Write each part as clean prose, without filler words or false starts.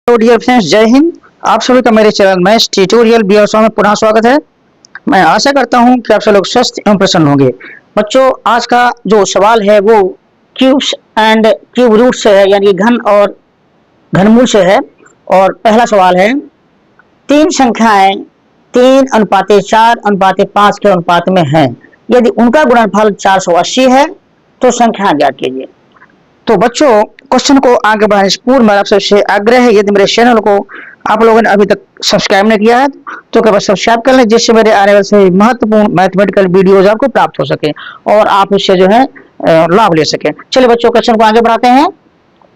Hello dear friends, जय हिंद। आप सभी का मेरे चैनल में ट्यूटोरियल बीएसओ में पुनः स्वागत है। मैं आशा करता हूं कि आप सब लोग स्वस्थ एवं प्रसन्न होंगे। बच्चों, आज का जो सवाल है वो क्यूब्स एंड क्यूब रूट से है, यानी घन और घनमूल से है। और पहला सवाल है, तीन संख्याएं 3:4:5 के अनुपात में हैं। यदि उनका गुणनफल 480 है तो संख्या ज्ञात कीजिए। तो बच्चों, क्वेश्चन को आगे बढ़ाने से पूर्व मेरा सबसे आग्रह है, यदि मेरे चैनल को आप लोगों ने अभी तक सब्सक्राइब नहीं किया है तो कृपया सब्सक्राइब कर लें, जिससे मेरे आने वाले से महत्वपूर्ण मैथमेटिकल वीडियोज आपको प्राप्त हो सके और आप उससे जो है लाभ ले सकें। चलिए बच्चों, क्वेश्चन को आगे बढ़ाते हैं।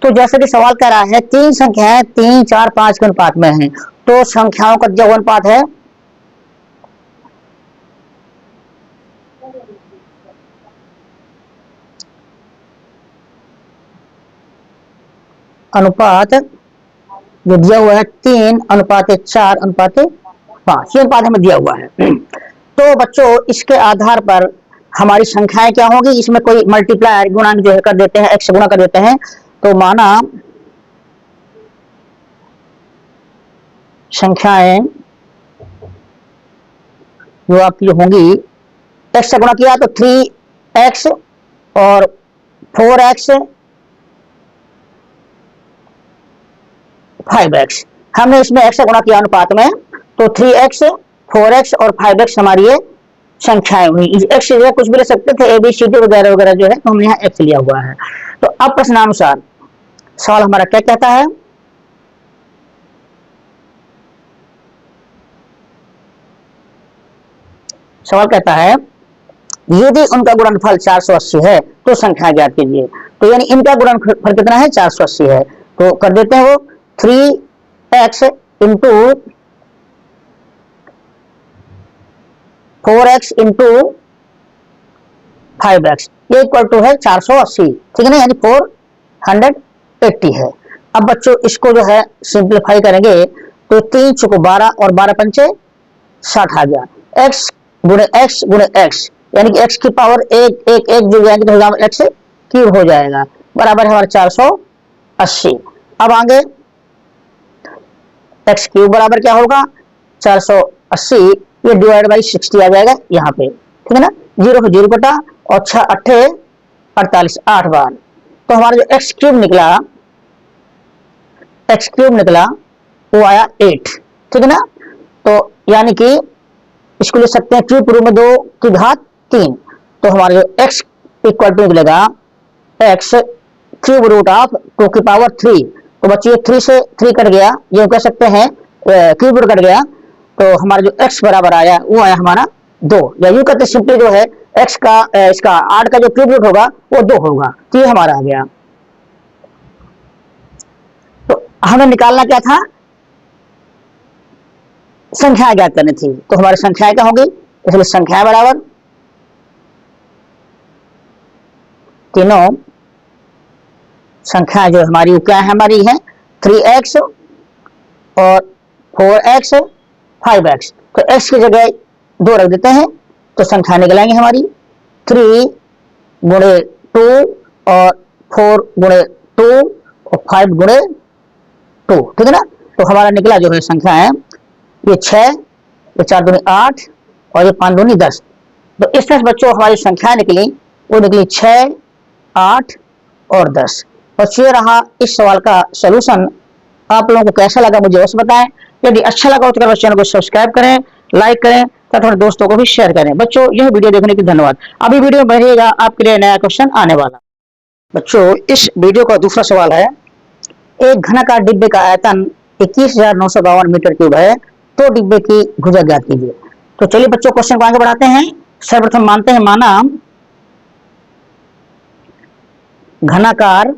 तो जैसे कि सवाल कह रहा है, तीन संख्याएं 3:4:5 के अनुपात में है, तो संख्याओं का जो अनुपात है अनुपात जो दिया हुआ है 3:4:5, ये अनुपात हमें दिया हुआ है। तो बच्चों, इसके आधार पर हमारी संख्याएं क्या होगी, इसमें कोई मल्टीप्लायर गुणांक जो है कर देते हैं, x गुणा कर देते हैं। तो माना संख्याएं जो आपकी होंगी, x से गुणा किया तो 3x और 4x 5x। हमने इसमें x से गुणा किया अनुपात में, तो 3x 4x और 5x हमारी ये संख्याएं हुई। x से कुछ भी ले सकते थे, ABCD वगैरह वगैरह जो है, तो हमने यहाँ x लिया हुआ है। तो अब प्रश्नानुसार सवाल हमारा क्या कहता है, सवाल कहता है यदि उनका गुणनफल 480 है तो संख्या ज्ञात कीजिए। तो यानी इनका गुणनफल कितना है, 480 है। तो कर देते हैं वो 3x into 4x into 5x, ये इक्वल टू है 480, ठीक है ना, यानी 480 है। अब बच्चों, इसको जो है सिंप्लीफाई करेंगे तो 3 चौको 12 और 12 पंचे 60 आ गया। x गुणे x गुणे x, यानी कि x की पावर एक एक एक जुड़ जाएंगे तो x क्यूब हो जाएगा, बराबर है हमारा 480। अब आगे x क्यूब बराबर क्या होगा, 480, ये डिवाइड बाई 60 आ जाएगा यहाँ पे, ठीक है ना। 0 को 0 कटा और 6 8 48, 8 बार। तो हमारा जो x क्यूब निकला वो आया 8, ठीक है ना। तो यानी कि इसको लिख सकते हैं क्यूब रूट में 2 की घात 3। तो हमारा जो x इक्वल टू निकलेगा x क्यूब रूट ऑफ 2 की पावर 3। तो बच्चे 3 से 3 कट गया, ये कह सकते हैं क्यूब रूट कट गया, तो हमारा जो x बराबर आया वो आया हमारा 2, या यूं कहते सिंपली जो है x का इसका 8 का जो क्यूब रूट होगा वो 2 होगा। तो ये हमारा आ गया। तो हमें निकालना क्या था, संख्या ज्ञात करनी थी। तो हमारी संख्याएं क्या होगी, इसलिए संख्या बराबर तीनों संख्या जो हमारी क्या है, हमारी है 3x और 4x 5x। तो x की जगह 2 रख देते हैं तो संख्या निकलेंगे हमारी 3 गुणे 2 और 4 गुणे 2 और 5 गुणे 2, ठीक है ना। तो हमारा निकला जो है संख्या है ये 6, ये 4 दूनी 8 और ये 5 दूनी 10। तो इस तरह से बच्चों हमारी संख्या निकली, वो निकली 6, 8 और 10। और ये रहा इस सवाल का सलूशन। आप लोगों को कैसा लगा मुझे अवश्य बताएं। यदि अच्छा लगा तो चैनल को सब्सक्राइब करें, लाइक करें तथा अपने दोस्तों को भी शेयर करें। बच्चों, यह वीडियो देखने के लिए धन्यवाद। अभी वीडियो में बढ़ेगा, आपके लिए नया क्वेश्चन आने वाला। बच्चों, इस वीडियो का दूसरा सवाल है, एक घनाकार डिब्बे का आयतन 21,952 मीटर क्यूब है, तो डिब्बे की भुजा ज्ञात कीजिए। तो चलिए बच्चों, क्वेश्चन को आगे बढ़ाते हैं। सर्वप्रथम मानते हैं, माना घनाकार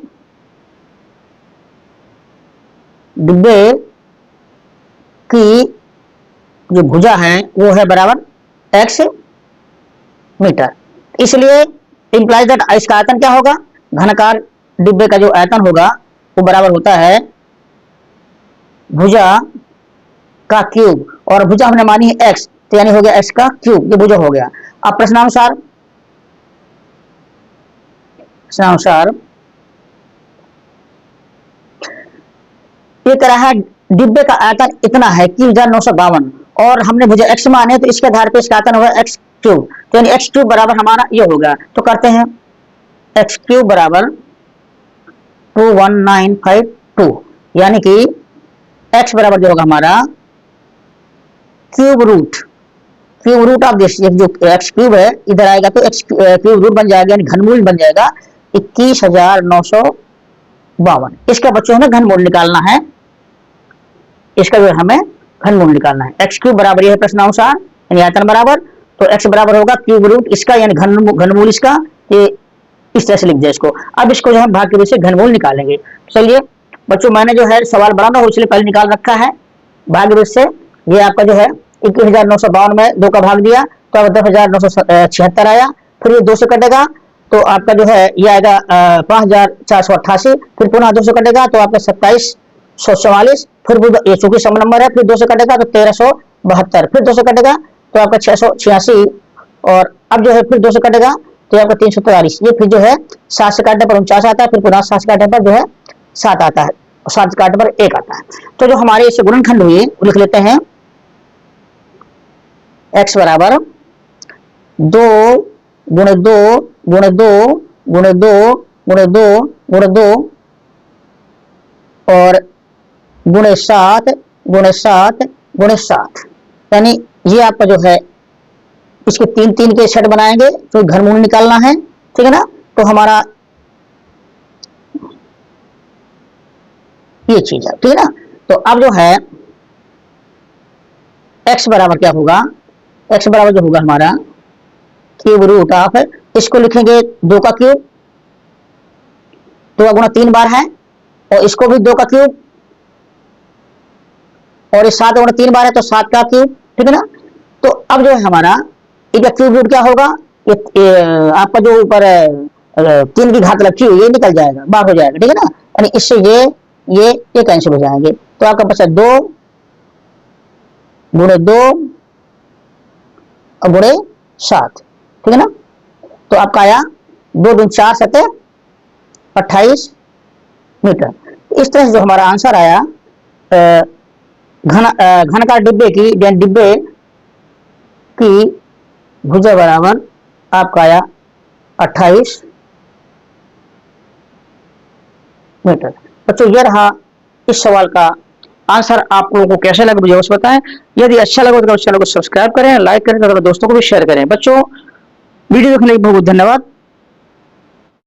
डिब्बे की जो भुजा है वो है बराबर x मीटर। इसलिए इंप्लाइज दैट इसका आयतन क्या होगा, घनाकार डिब्बे का जो आयतन होगा वो बराबर होता है भुजा का क्यूब, और भुजा हमने मानी है x, तो यानी हो गया x का क्यूब, ये भुजा हो गया। अब प्रश्नानुसार ये कह रहा है डिब्बे का आयतन इतना है 21,952 और हमने भुजा x माने तो इसके आधार पे इसका आयतन होगा x क्यूब, तो यानी x क्यूब बराबर हमारा ये होगा। तो करते हैं x क्यूब बराबर 21952, यानी कि x बराबर जो होगा हमारा क्यूब रूट आप देखिए जो x क्यूब है इधर आएगा तो x क्यूब रूट बन जाएगा, यानी घनमूल बन जाएगा 21,952। इसका बच्चों हमें घनमूल निकालना है, इसका जो हमें घनमूल निकालना है। x क्यूब बराबर यह है प्रश्नानुसार यानी आयतन बराबर, तो x बराबर होगा क्यूब रूट इसका यानी घनमूल इसका, ये इस तरह से लिख दिया इसको। अब इसको जो है भाग के रूप से घनमूल निकालेंगे। चलिए बच्चों मैंने जो है सवाल बनाना हो इसलिए पहले निकाल रखा है भाग रूप से। ये आपका जो है 21,952 में 2 का भाग दिया तो अब 10,976 आया, फिर ये 2 से कटेगा तो आपका जो है ये आएगा 5,488, फिर पुनः 2 से कटेगा तो आपका 2744, फिर ये चूंकि सम नंबर है फिर 2 से कटेगा तो 1372, फिर 2 से कटेगा तो आपका 686 और अब जो है फिर 2 से कटेगा तो आपका 343, ये फिर जो है 7 से काटने पर 49 आता है, फिर पुनः 7 से काटने पर जो है 7 आता है और 7 से काटने पर 1 आता है। तो जो हमारे इससे गुणनखंड हुए वो लिख लेते हैं x बराबर 2 गुणे 2 गुणे 2 गुणे 2 गुणे 2 गुणे 2 और गुणे 7 गुणे 7 गुणे 7, यानी ये आपका जो है इसके 3 के सेट बनाएंगे तो घनमूल निकालना है, ठीक है ना। तो हमारा ये चीज है, ठीक है ना। तो अब जो है x बराबर क्या होगा, x बराबर जो होगा हमारा क्यूब रूट ऑफ, इसको लिखेंगे 2 का क्यूब, 2 का गुणा 3 बार है और इसको भी 2 का क्यूब और इस 7 गुणा 3 बार है तो 7 का क्यूब, ठीक है ना। तो अब जो है हमारा इसका क्यूब रूट क्या होगा, ये आपका जो ऊपर 3 की घात रखी हुई ये निकल जाएगा, बाहर हो जाएगा, ठीक है ना। यानी इससे ये कैंसिल हो जाएंगे तो आपका बचा 2 गुणे 2 और गुणे 7, ठीक है ना। तो आपका आया 2 दूनी 4 7 28 मीटर। इस तरह से जो हमारा आंसर आया घनकार डिब्बे की भुजा बराबर आपका आया 28 मीटर। बच्चों ये रहा इस सवाल का आंसर। आप लोगों को कैसा लगा मुझे अवश्य बताएं। यदि अच्छा लगा तो चैनल को सब्सक्राइब करें, लाइक करें, तो दोस्तों को भी शेयर करें। बच्चों वीडियो देखने के लिए बहुत बहुत धन्यवाद।